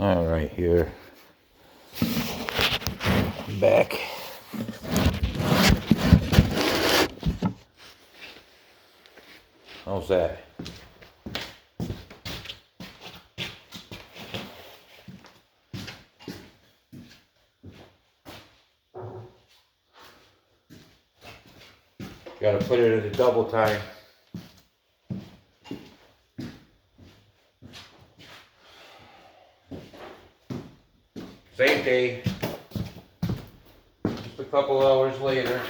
All right, here. I'm back. How's that? Got to put it in the double time. Same day. Just a couple hours later.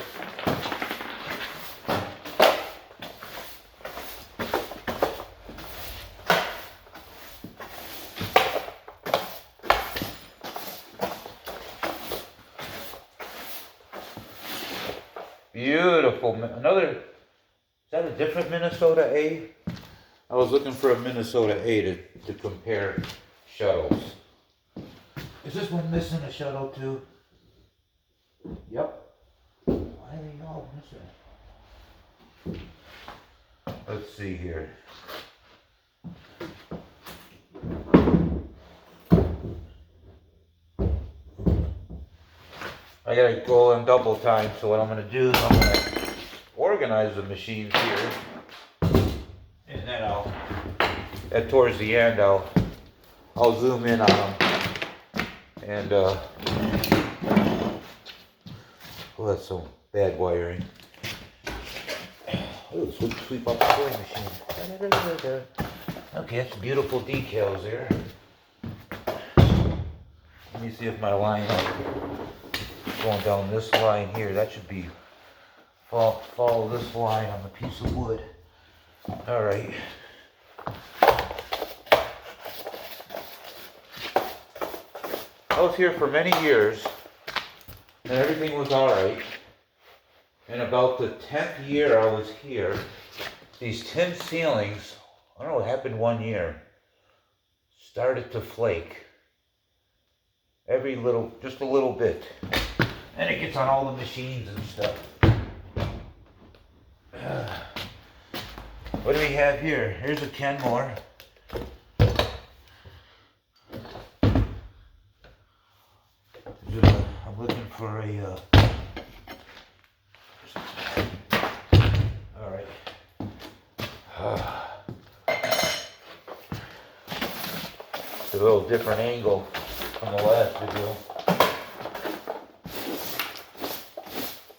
Beautiful. Another, is that a different Minnesota A? I was looking for a Minnesota A to compare shuttles. Is this one missing a shuttle too? Yep. Why are they all missing? Let's see here. I gotta go in double time, so what I'm gonna do is I'm gonna organize the machines here, and then at towards the end I'll zoom in on them, and oh, that's some bad wiring. Oh, sweep up the sewing machine. Okay, that's beautiful decals there. Let me see if my line going down this line here, that should be follow this line on the piece of wood. All right. I was here for many years and everything was all right. And about the 10th year I was here, these tin ceilings, I don't know what happened one year, started to flake. Just a little bit. And it gets on all the machines and stuff. What do we have here? Here's a Kenmore. I'm looking for a... all right. It's a little different angle from the last video.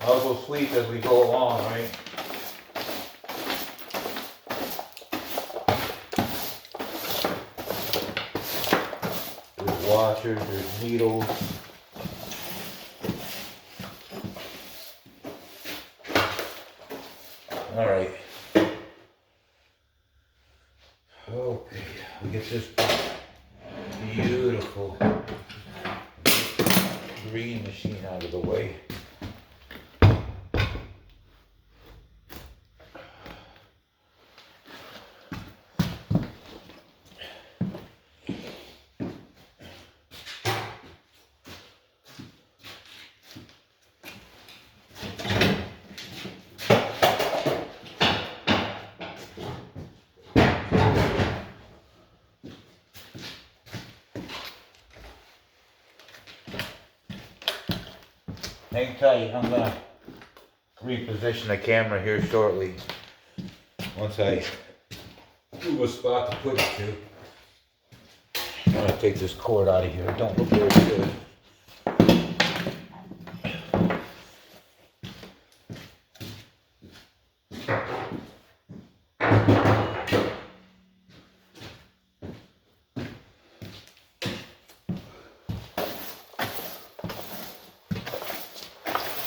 I'll go sleep as we go along, right? There's washers, there's needles. All right. Okay, I'll get this beautiful green machine out of the way. Hang tight, I'm gonna reposition the camera here shortly. Once I move a spot to put it to. I'm gonna take this cord out of here. It don't look very good.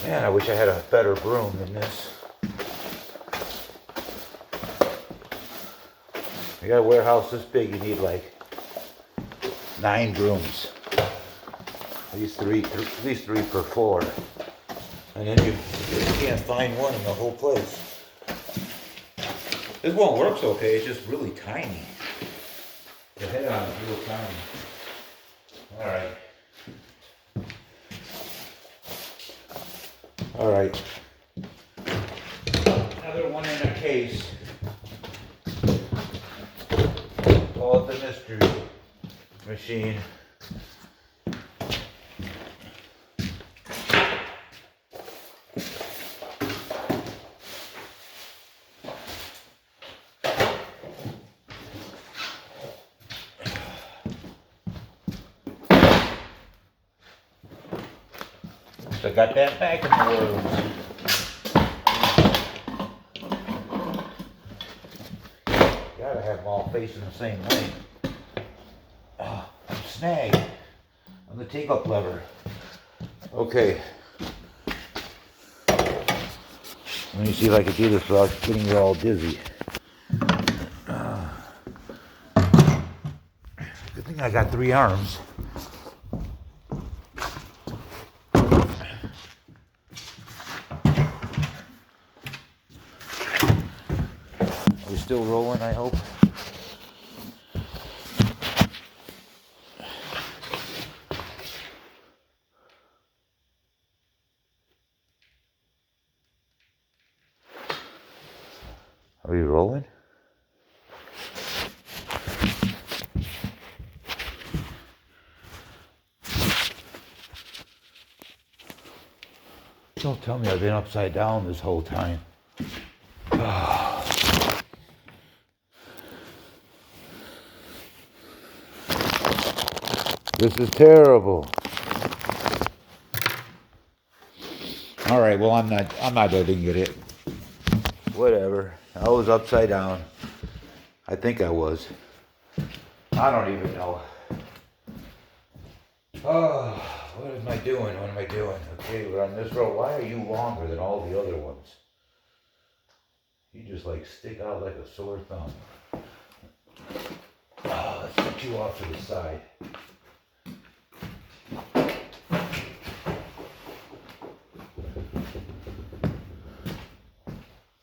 Man, I wish I had a better broom than this. You got a warehouse this big, you need like 9 brooms. At least three per floor. And then you can't find one in the whole place. This one works okay, it's just really tiny. The head on is real tiny. Alright. Alright. Another one in a case. Call it the mystery machine. got that back in the works. Gotta have them all facing the same way. I'm snagged on the take-up lever. Okay. Let me see if I can do this without getting you all dizzy. Good thing I got 3 arms. We're still rolling, I hope. Are we rolling? Don't tell me I've been upside down this whole time. This is terrible. All right, well, I'm not editing it. Whatever. I was upside down. I think I was. I don't even know. Oh, what am I doing? What am I doing? Okay, we're on this road. Why are you longer than all the other ones? You just like stick out like a sore thumb. Oh, let's put you off to the side.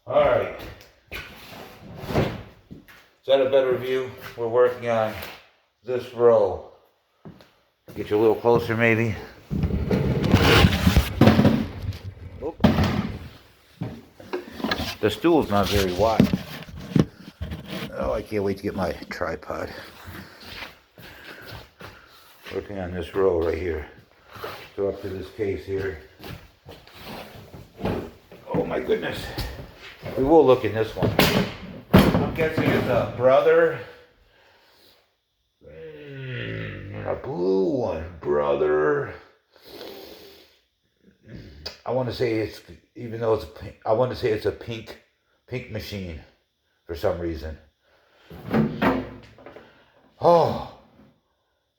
All right. Is that a better view? We're working on this row. Get you a little closer, maybe. Oop. The stool's not very wide. Oh, I can't wait to get my tripod. Working on this row right here. Go up to this case here. Oh my goodness. We will look in this one. I'm guessing it's a brother. A blue one, brother. I want to say it's, even though it's pink, I want to say it's a pink machine for some reason. Oh,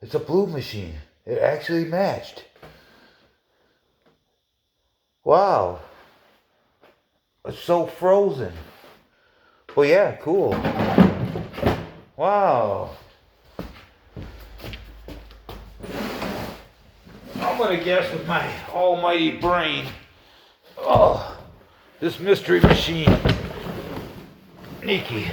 it's a blue machine. It actually matched. Wow. It's so frozen. Well, yeah, cool. Wow. I'm gonna guess with my almighty brain. Oh, this mystery machine. Niki.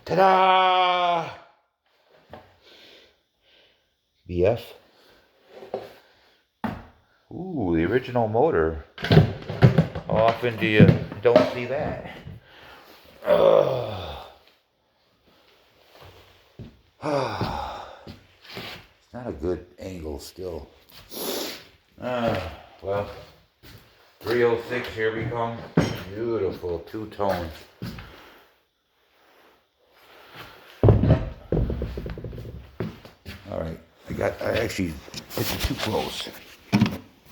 Ta-da! BF. Ooh, the original motor. How often do you don't see that? It's not a good angle still. Well, 306, here we come. Beautiful, two-tone. All right, it's too close.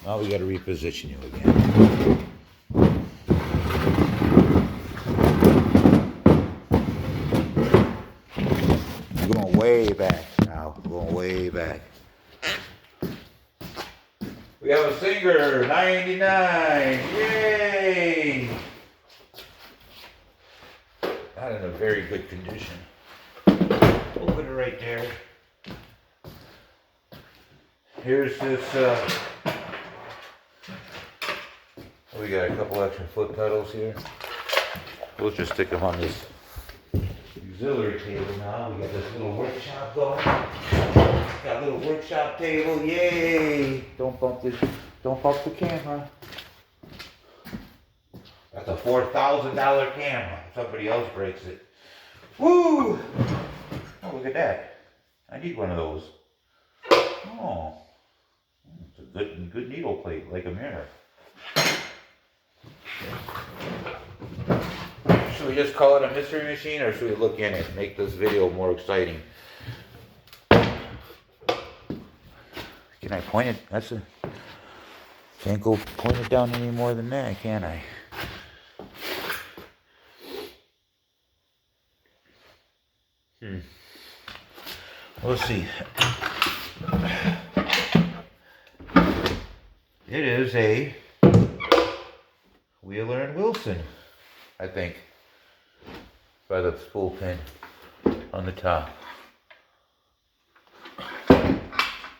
Now we got to reposition you again. You're going way back now, going way back. We have a Singer 99, yay! Not in a very good condition. We'll put it right there. Here's this, we got a couple extra foot pedals here. We'll just stick them on this auxiliary table now. We got this little workshop going. Got a little workshop table, yay! Don't bump the camera. That's a $4,000 camera. If somebody else breaks it. Woo! Oh, look at that. I need one of those. Oh. It's a good needle plate, like a mirror. Should we just call it a mystery machine, or should we look in it and make this video more exciting? Can I point it? Can't go point it down any more than that, can I? Let's see. It is a Wheeler and Wilson, I think, by the spool pin on the top.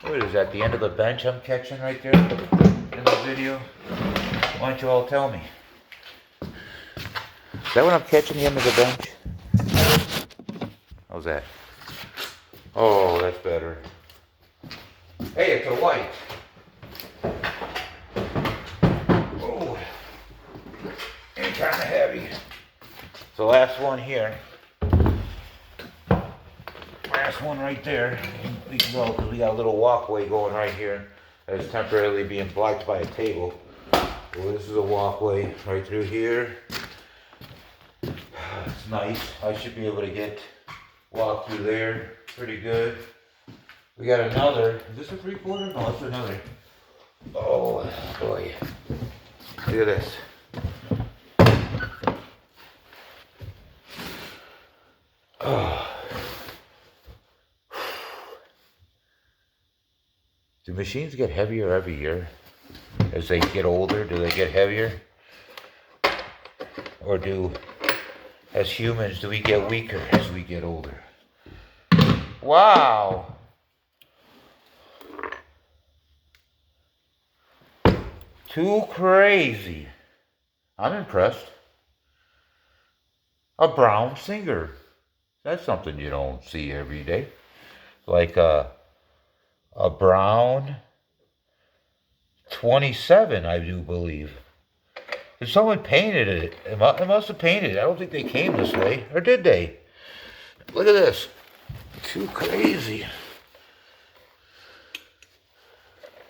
What is that, the end of the bench I'm catching right there in the video? Why don't you all tell me? Is that what I'm catching, the end of the bench? How's that? Oh, that's better. Hey, it's a white. Oh, ain't kind of heavy. It's the last one here. Last one right there. We can go because we got a little walkway going right here that is temporarily being blocked by a table. Well, this is a walkway right through here. It's nice. I should be able to walk through there pretty good. We got another. Is this a 3/4? No, it's another. Oh boy. Look at this. Oh. Do machines get heavier every year? As they get older, do they get heavier? Or as humans, do we get weaker as we get older? Wow! Too crazy. I'm impressed. A brown Singer. That's something you don't see every day. Like a brown 27, I do believe. If someone painted it, it must have painted it. I don't think they came this way. Or did they? Look at this. Too crazy.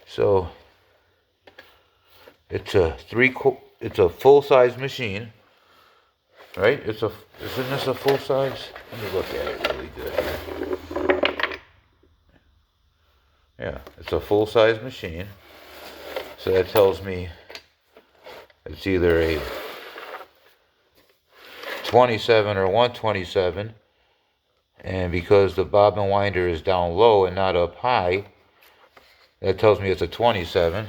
So, it's a full-size machine. Right? Isn't this a full-size? Let me look at it really good. Yeah, it's a full-size machine. So that tells me it's either a 27 or 127. And because the bobbin winder is down low and not up high, that tells me it's a 27,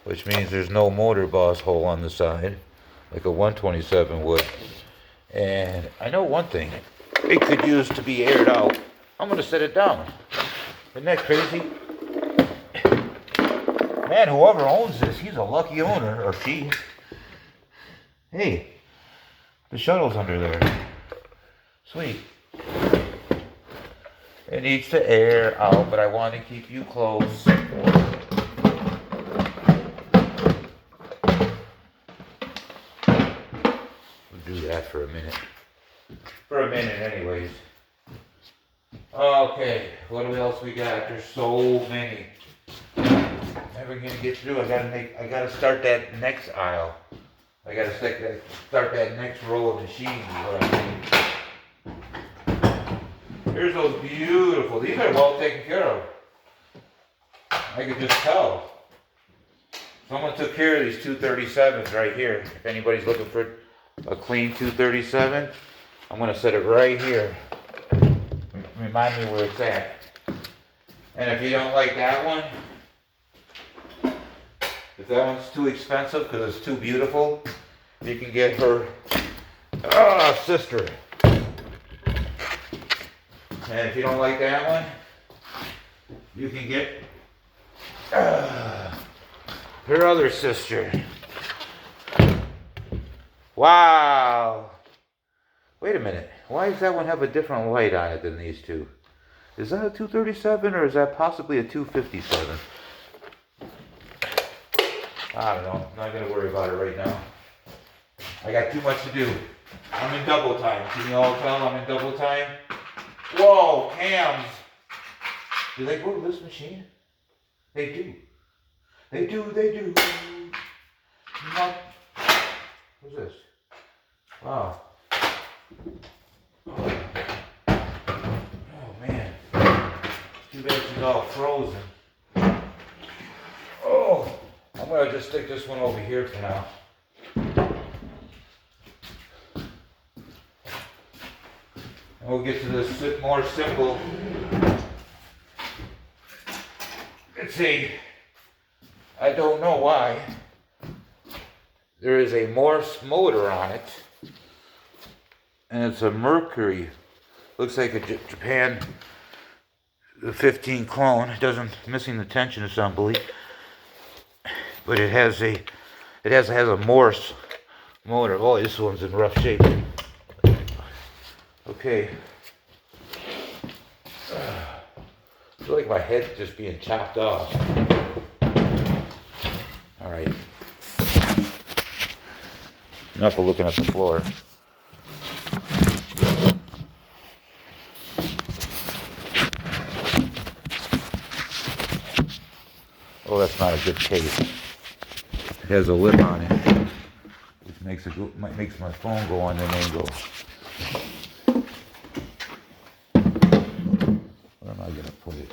which means there's no motor boss hole on the side, like a 127 would. And I know one thing, it could use to be aired out. I'm going to set it down. Isn't that crazy? Man, whoever owns this, he's a lucky owner, or she. Hey, the shuttle's under there. Sweet. It needs to air out, but I want to keep you close. We'll do that for a minute. For a minute, anyways. Okay, what else we got? There's so many. Never gonna get through. I gotta start that next aisle. I gotta start that next row of machines. Is what I mean. Here's those beautiful. These are well taken care of. I could just tell. Someone took care of these 237s right here. If anybody's looking for a clean 237, I'm gonna set it right here. Remind me where it's at. And if you don't like that one, if that one's too expensive because it's too beautiful, you can get her sister. And if you don't like that one, you can get her other sister. Wow. Wait a minute. Why does that one have a different light on it than these two? Is that a 237 or is that possibly a 257? I don't know. I'm not going to worry about it right now. I got too much to do. I'm in double time. Can you all tell I'm in double time? Whoa, cams. Do they go to this machine? They do. They do. What's this? Wow. Oh man. Too bad she's all frozen. gonna just stick this one over here for now. And we'll get to this more simple. Let's see. I don't know why. There is a Morse motor on it. And it's a Mercury. Looks like a Japan 15 clone. It doesn't, missing the tension assembly. But it has a Morse motor. Oh, this one's in rough shape. Okay. I feel like my head's just being chopped off. All right. Enough of looking at the floor. Oh, that's not a good case. It has a lip on it, which makes my phone go on an angle. Where am I gonna put it?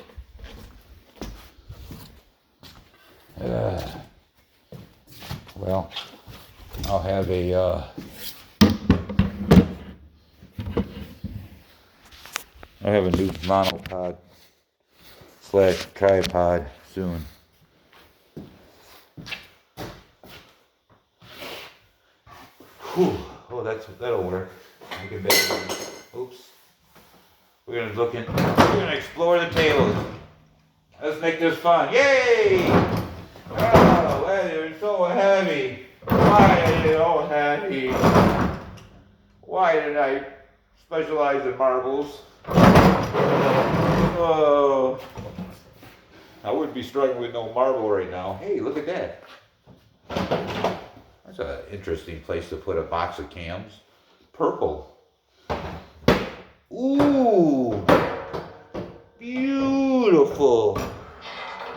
Well, I'll have a new monopod / tripod soon. Whew. Oh, that'll work. I can bet. Oops. We're gonna explore the tables. Let's make this fun. Yay! Oh, they're so heavy. Why are they so heavy? Why did I specialize in marbles? Oh, I wouldn't be struggling with no marble right now. Hey, look at that. That's an interesting place to put a box of cams. Purple. Ooh, beautiful.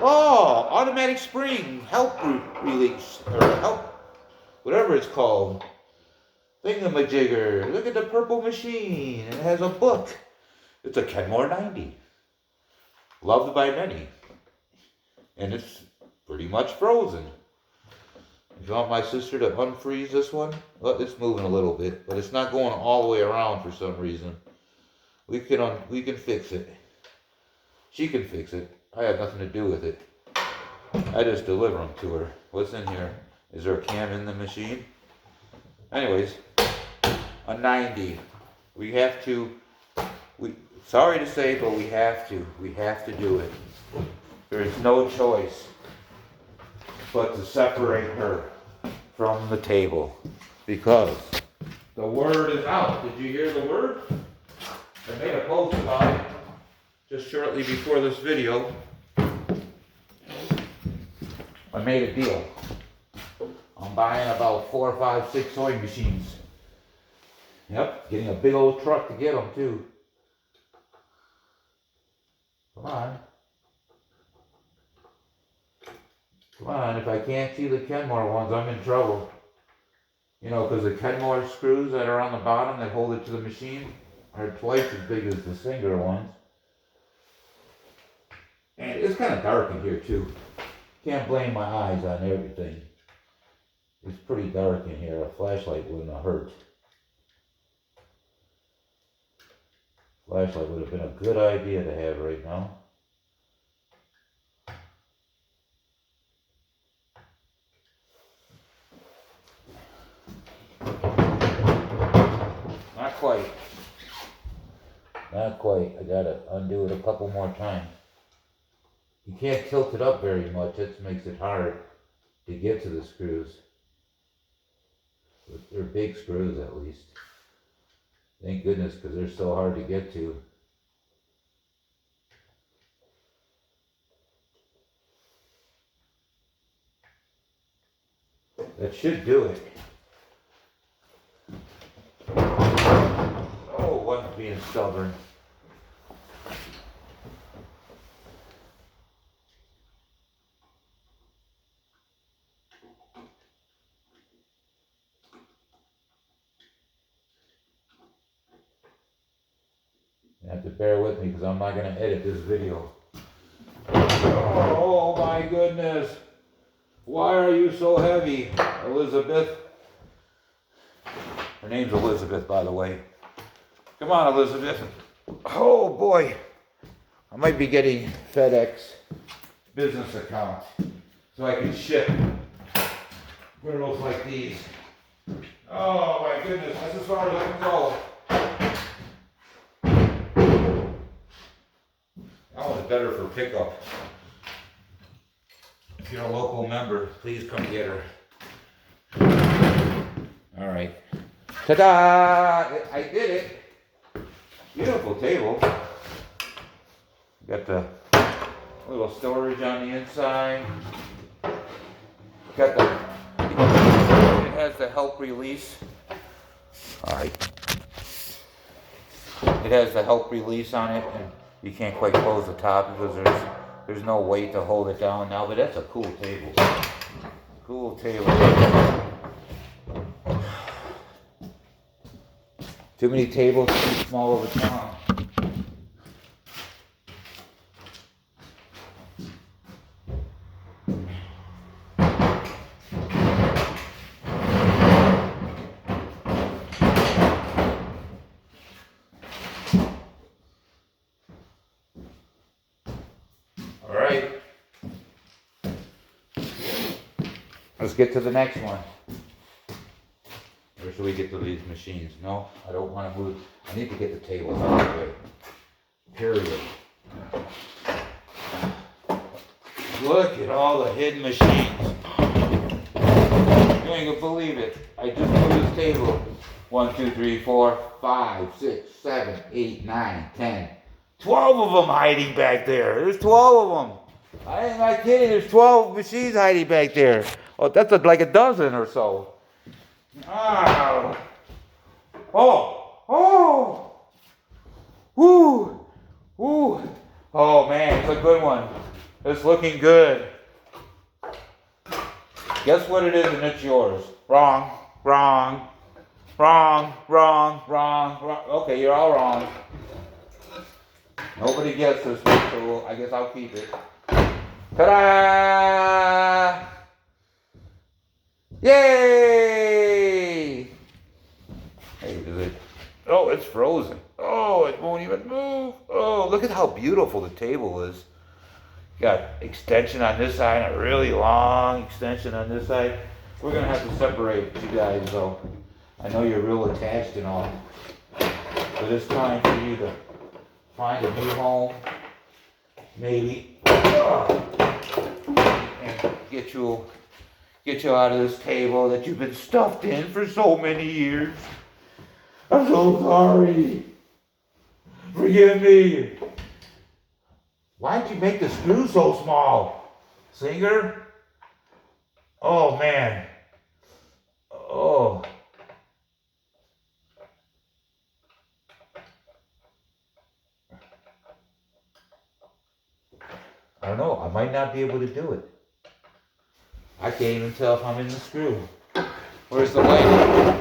Oh, automatic spring, help release, or help, whatever it's called. Thingamajigger. Look at the purple machine. It has a book. It's a Kenmore 90. Loved by many. And it's pretty much frozen. If you want my sister to unfreeze this one, well, it's moving a little bit, but it's not going all the way around for some reason. We can fix it. She can fix it. I have nothing to do with it. I just deliver them to her. What's in here? Is there a cam in the machine? Anyways, a 90. We have to, sorry to say, but we have to. We have to do it. There is no choice but to separate her from the table, because the word is out. Did you hear the word? I made a post about it just shortly before this video. I made a deal. I'm buying about 4, 5, 6 sewing machines. Yep, getting a big old truck to get them too. Come on. Come on, if I can't see the Kenmore ones, I'm in trouble. You know, because the Kenmore screws that are on the bottom that hold it to the machine are twice as big as the singular ones. And it's kind of dark in here too. Can't blame my eyes on everything. It's pretty dark in here. A flashlight wouldn't have hurt. Flashlight would have been a good idea to have right now. Not quite. Not quite. I gotta undo it a couple more times. You can't tilt it up very much. That makes it hard to get to the screws. But they're big screws at least. Thank goodness, because they're so hard to get to. That should do it. Oh, one's being stubborn. You have to bear with me because I'm not going to edit this video. Oh my goodness. Why are you so heavy, Elizabeth? Her name's Elizabeth, by the way. Come on, Elizabeth. Oh boy, I might be getting FedEx business account so I can ship griddles like these. Oh my goodness, that's as far as I can go. That one's better for pickup. If you're a local member, please come get her. All right. Ta-da! I did it. Beautiful table. Got the little storage on the inside. Got the, it has the help release. All right. It has the help release on it, and you can't quite close the top because there's no weight to hold it down now, but that's a cool table. Cool table. Too many tables, too small of a town. All right. Let's get to the next one. Or should we get to these machines? No, I don't want to move. I need to get the tables out of the way. Period. Look at all the hidden machines. You ain't gonna believe it. I just moved this table. 1, 2, 3, 4, 5, 6, 7, 8, 9, 10. 12 of them hiding back there. There's 12 of them. I ain't not kidding. There's 12 machines hiding back there. Oh, that's like a dozen or so. Oh. Oh. Woo. Woo. Oh man, it's a good one. It's looking good. Guess what it is and it's yours. Wrong. Wrong. Wrong. Wrong. Wrong. Wrong. Okay, you're all wrong. Nobody gets this one, so I guess I'll keep it. Ta-da! Yay! Hey, is it? Oh, it's frozen. Oh, it won't even move. Oh, look at how beautiful the table is. Got extension on this side, a really long extension on this side. We're gonna have to separate you guys, though. I know you're real attached and all, but it's time for you to find a new home, maybe, and get you out of this table that you've been stuffed in for so many years. I'm so sorry. Forgive me. Why'd you make the screw so small? Singer? Oh man. Oh. I don't know. I might not be able to do it. I can't even tell if I'm in the screw. Where's the light?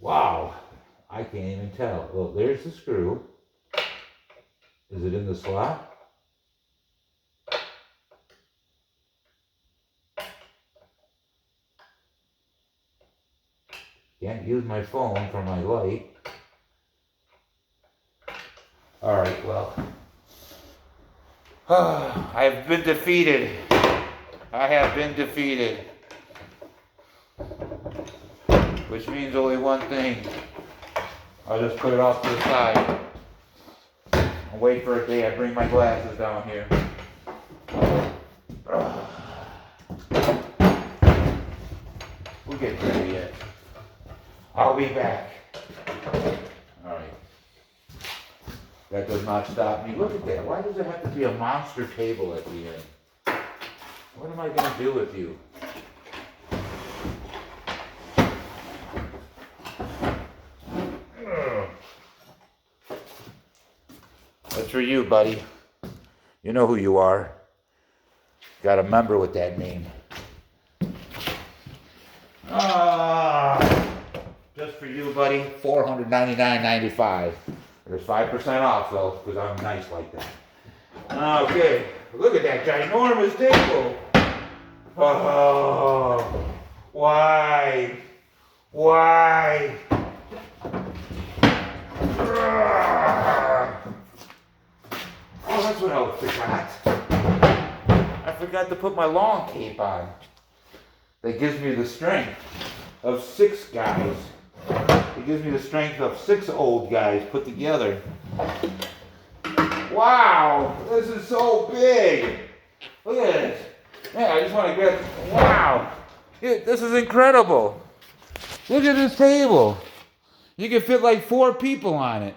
Wow. I can't even tell. Well, there's the screw. Is it in the slot? Can't use my phone for my light. All right, well. I have been defeated. I have been defeated. Which means only one thing. I'll just put it off to the side. I'll wait for a day I bring my glasses down here. We'll get there yet. I'll be back. Alright. That does not stop me. Look at that. Why does it have to be a monster table at the end? What am I going to do with you? That's for you, buddy. You know who you are. Got a member with that name. Just for you, buddy. $499.95. There's 5% off though, because I'm nice like that. Okay, look at that ginormous table. Oh, why? Why? Oh, that's what I forgot. I forgot to put my long cape on. That gives me the strength of 6 guys. It gives me the strength of 6 old guys put together. Wow, this is so big. Look at this. Man, I just want to grab. Wow, this is incredible. Look at this table. You can fit like 4 people on it.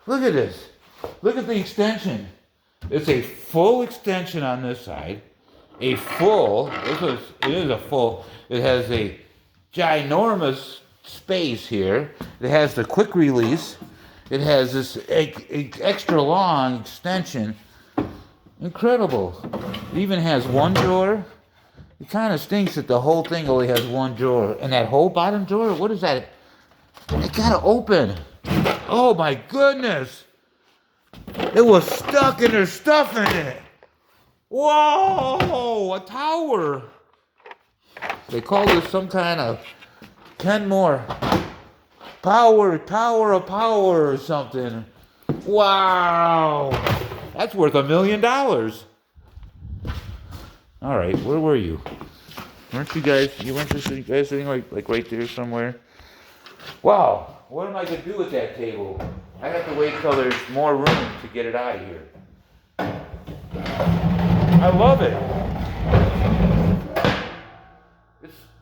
Look at this. Look at the extension. It's a full extension on this side. It is a full. It has a ginormous space here. It has the quick release. It has this extra long extension. Incredible. It even has 1 drawer. It kind of stinks that the whole thing only has 1 drawer. And that whole bottom drawer, what is that? It gotta open. Oh my goodness. It was stuck and there's stuff in it. Whoa, a tower. They call this some kind of Kenmore Tower of Power or something. Wow. That's worth $1 million. All right, where were you? Weren't you guys, you guys sitting like right there somewhere? Wow, what am I going to do with that table? I have to wait till there's more room to get it out of here. I love it.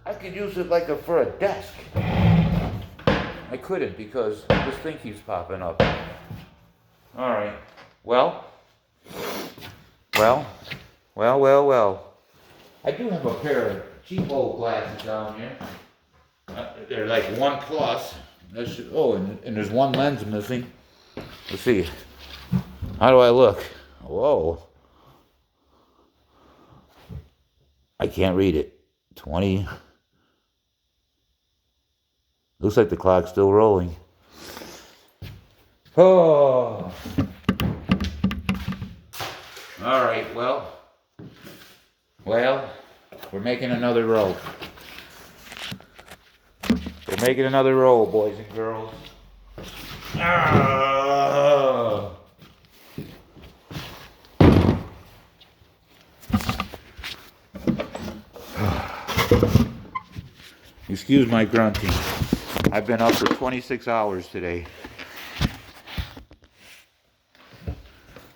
I could use it for a desk. I couldn't because this thing keeps popping up. All right. Well. I do have a pair of cheap old glasses down here. They're like 1 plus. And there's 1 lens missing. Let's see. How do I look? Whoa. I can't read it. 20. Looks like the clock's still rolling. Oh. All right, well, we're making another roll. We're making another roll, boys and girls. Ah. Excuse my grunting. I've been up for 26 hours today.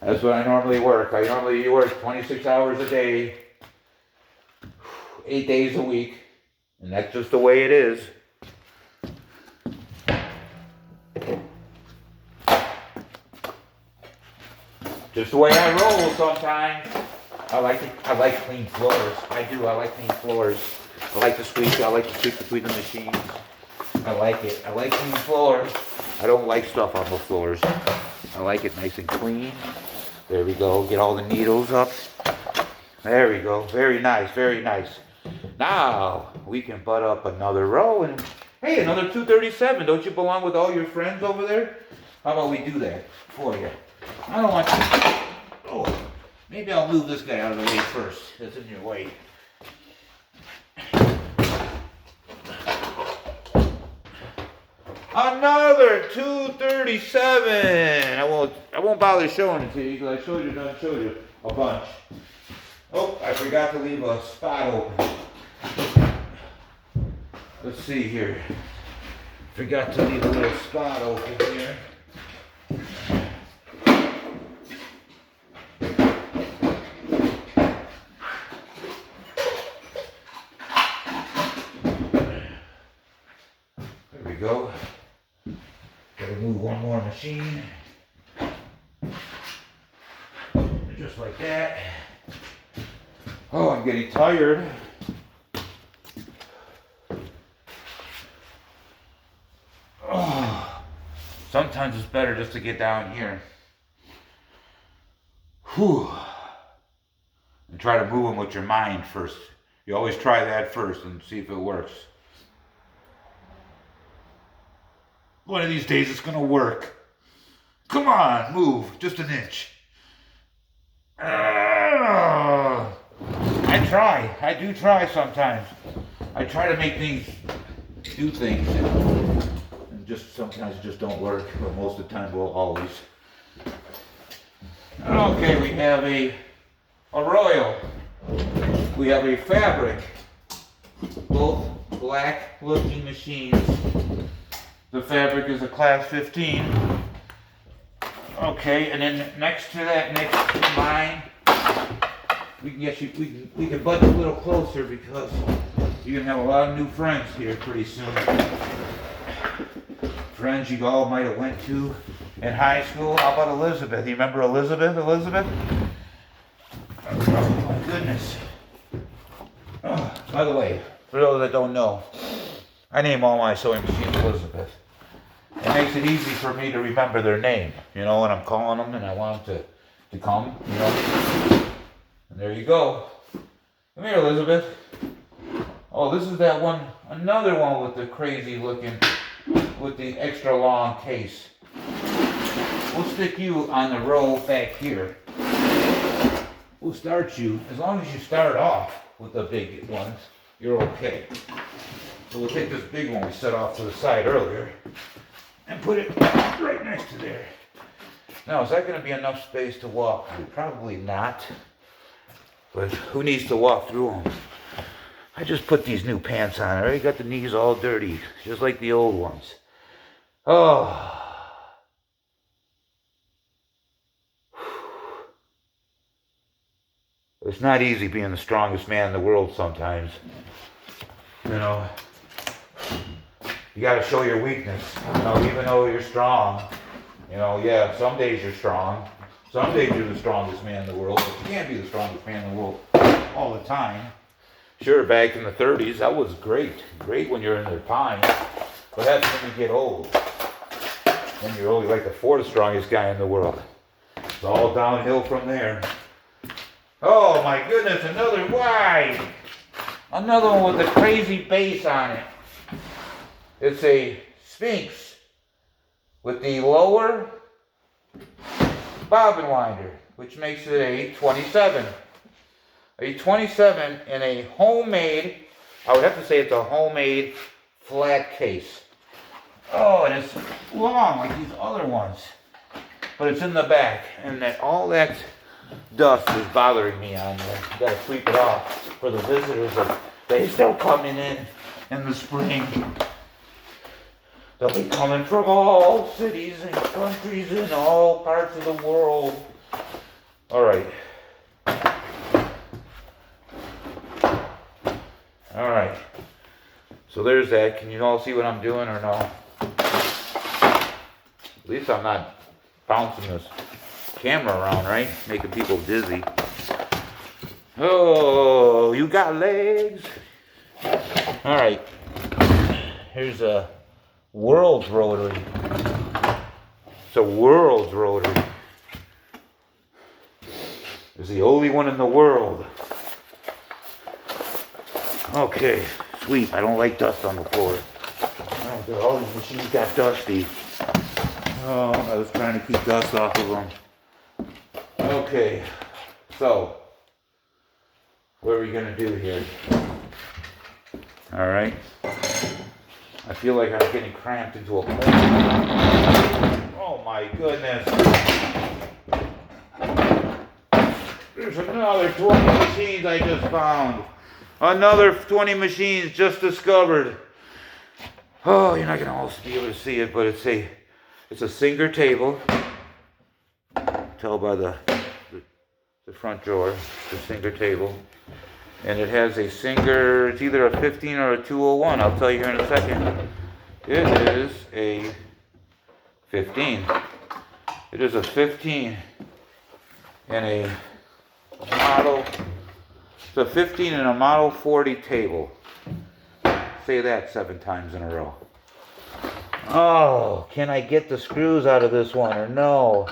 That's what I normally work. I normally work 26 hours a day, 8 days a week, and that's just the way it is. Just the way I roll sometimes. I like clean floors. I do. I like clean floors. I like to sweep between the machines. I like it. I like clean floors. I don't like stuff on the floors. I like it nice and clean. There we go. Get all the needles up. There we go. Very nice. Very nice. Now we can butt up another row and hey, another 237. Don't you belong with all your friends over there? How about we do that for you? I don't want you. Oh, maybe I'll move this guy out of the way first. That's in your way. Another 237. I won't bother showing it to you because I showed you a bunch. Oh, I forgot to leave a spot open. Let's see here. Forgot to leave a little spot open here. There we go. Gotta move one more machine. Just like that. Oh, I'm getting tired. Oh, sometimes it's better just to get down here. Whew. And try to move them with your mind first. You always try that first and see if it works. One of these days it's gonna work. Come on, move just an inch. I do try sometimes. I try to make things, do things, and just sometimes it just don't work, but most of the time, well, always. Okay, we have a Royal. We have a Fabric. Both black looking machines. The Fabric is a class 15. Okay, and then next to that, next to mine, we can budge a little closer because you're gonna have a lot of new friends here pretty soon. Friends you all might have went to in high school. How about Elizabeth? You remember Elizabeth? Oh my goodness. Oh, by the way, for those that don't know, I name all my sewing machines Elizabeth. It makes it easy for me to remember their name, you know, when I'm calling them and I want them to come, you know. And there you go. Come here, Elizabeth. Oh, this is that one, another one with the crazy looking, with the extra long case. We'll stick you on the row back here. We'll start you, as long as you start off with the big ones, you're okay. So we'll take this big one we set off to the side earlier and put it right next to there. Now, is that going to be enough space to walk through? Probably not. But who needs to walk through them? I just put these new pants on. I already got the knees all dirty, just like the old ones. Oh. It's not easy being the strongest man in the world sometimes. You know, you got to show your weakness. You know, even though you're strong, you know, yeah, some days you're strong. Some days you're the strongest man in the world, but you can't be the strongest man in the world all the time. Sure, back in the 30s, that was great. Great when you're in your prime. But that's when you get old. When you're only like the fourth strongest guy in the world. It's all downhill from there. Oh my goodness, another wide. Another one with a crazy base on it. It's a Sphinx with the lower bobbin winder, which makes it a 27. A 27 in a homemade, I would have to say it's a homemade flat case. Oh, and it's long like these other ones. But it's in the back, and that all that dust is bothering me on there. You gotta sweep it off for the visitors. They still coming in the spring. They'll be coming from all cities and countries and all parts of the world. All right. All right. So there's that. Can you all see what I'm doing or no? At least I'm not bouncing this camera around, right? Making people dizzy. Oh, you got legs. All right. Here's a World's Rotary. It's a World's Rotary. It's the only one in the world. Okay, sweep. I don't like dust on the floor. Oh, all these machines got dusty. Oh, I was trying to keep dust off of them. Okay, so what are we gonna do here? All right. I feel like I'm getting cramped into a corner. Oh my goodness. There's another 20 machines I just found. Another 20 machines just discovered. Oh, you're not gonna all be able to see it, but it's a Singer table. Tell by the front drawer, the Singer table. And it has a Singer, it's either a 15 or a 201, I'll tell you here in a second. It is a 15. It is a 15 and a model, it's a 15 and a model 40 table. Say that 7 times in a row. Oh, can I get the screws out of this one or no?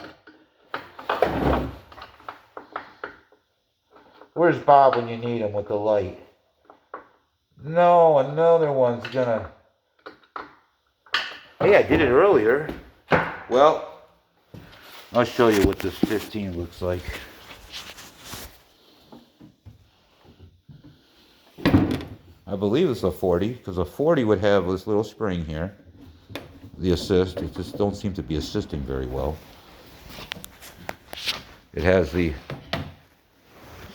Where's Bob when you need him with the light? No, another one's gonna... Hey, I did it earlier. Well, I'll show you what this 15 looks like. I believe it's a 40, because a 40 would have this little spring here. The assist, it just don't seem to be assisting very well. It has the,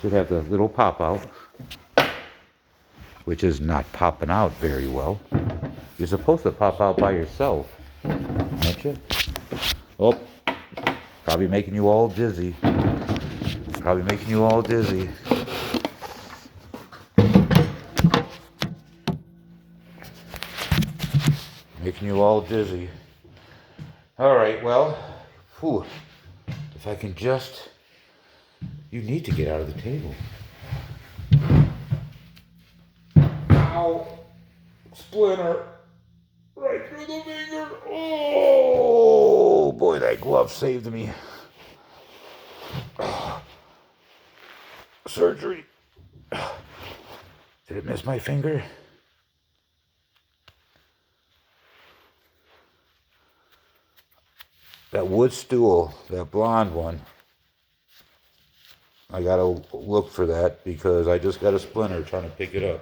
should have the little pop out, which is not popping out very well. You're supposed to pop out by yourself, aren't you? Oh, probably making you all dizzy. Probably making you all dizzy. Making you all dizzy. All right, well, whew, if I can just, you need to get out of the table. Ow, splinter, right through the finger. Oh, boy, that glove saved me. Surgery. Did it miss my finger? That wood stool, that blonde one, I gotta look for that because I just got a splinter trying to pick it up.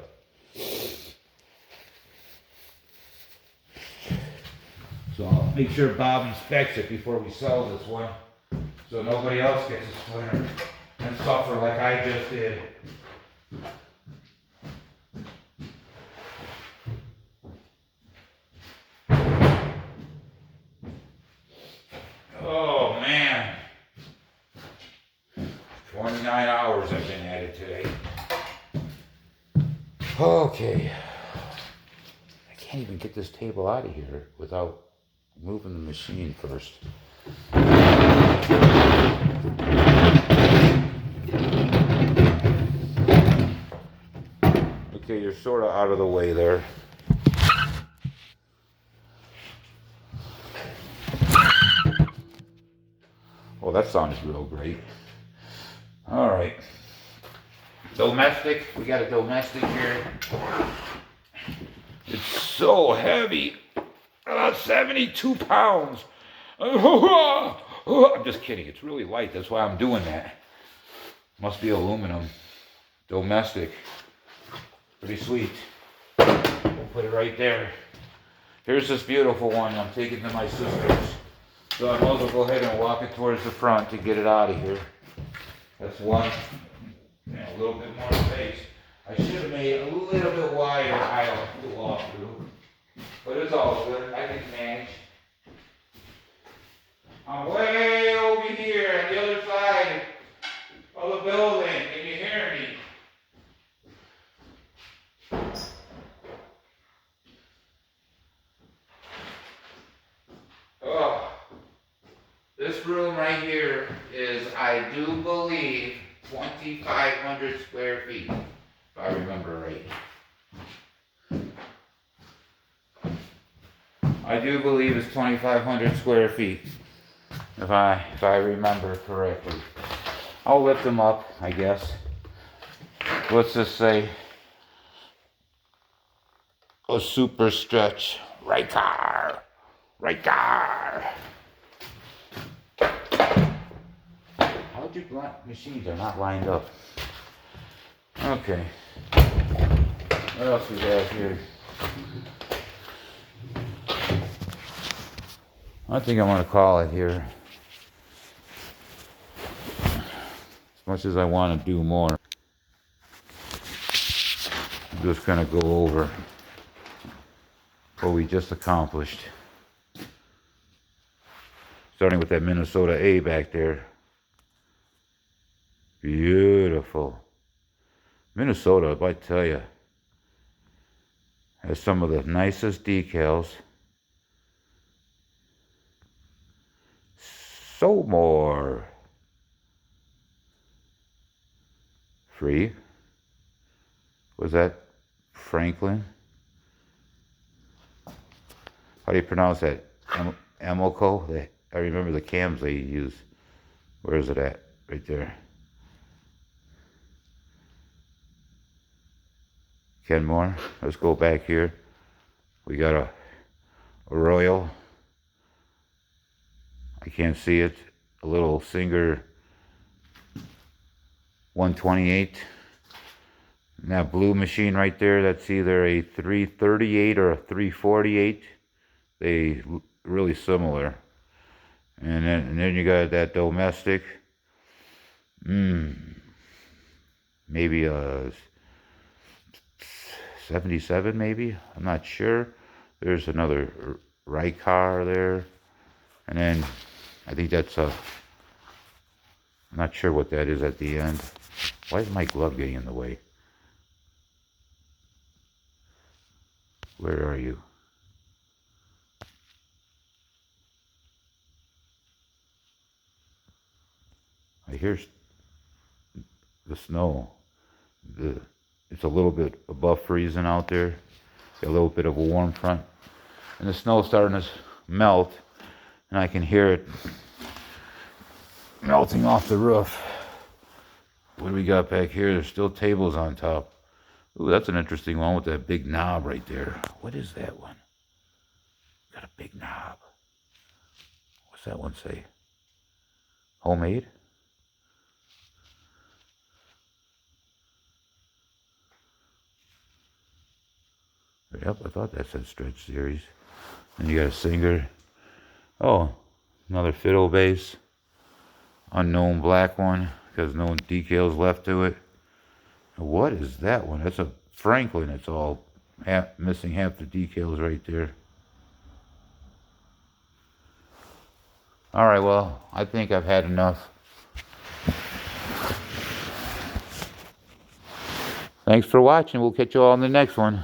So I'll make sure Bob inspects it before we sell this one, so nobody else gets a splinter and suffer like I just did. Oh man, 29 hours I've been at it today. Okay, I can't even get this table out of here without moving the machine first. Okay, you're sort of out of the way there. Oh, that sounded real great. All right. Domestic, we got a domestic here. It's so heavy. About 72 pounds. I'm just kidding. It's really light. That's why I'm doing that. Must be aluminum. Domestic. Pretty sweet. We'll put it right there. Here's this beautiful one I'm taking to my sister's. So I might as well go ahead and walk it towards the front to get it out of here. That's one. A little bit more space. I should have made a little bit wider aisle to walk through. But it's all good. I can manage. I'm way over here on the other side of the building. Can you hear me? Oh, this room right here is, I do believe, 2,500 square feet, if I remember right. I do believe it's 2,500 square feet, if I remember correctly. I'll lift them up, I guess. Let's just say a super stretch. Right car. Right car. How'd you machines are not lined up? Okay. What else we have here? I think I want to call it here. As much as I want to do more, I'm just going to go over what we just accomplished. Starting with that Minnesota A back there. Beautiful. Minnesota, I tell you, has some of the nicest decals. Soulmore. Free. Was that Franklin? How do you pronounce that? Amoco? I remember the cams they use. Where is it at? Right there. Kenmore. Let's go back here. We got a Royal. I can't see it. A little Singer 128. And that blue machine right there, that's either a 338 or a 348. They really similar. And then you got that domestic. Maybe a 77 maybe. I'm not sure. There's another Rycar there. And then I think that's a, I'm not sure what that is at the end. Why is my glove getting in the way? Where are you? I hear the snow. It's a little bit above freezing out there. Got a little bit of a warm front. And the snow's starting to melt. And I can hear it melting off the roof. What do we got back here? There's still tables on top. Ooh, that's an interesting one with that big knob right there. What is that one? Got a big knob. What's that one say? Homemade? Yep, I thought that said Stretch Series. And you got a Singer. Oh, another fiddle bass. Unknown black one, because no decals left to it. What is that one? That's a Franklin. It's all missing half the decals right there. All right, well, I think I've had enough. Thanks for watching. We'll catch you all in the next one.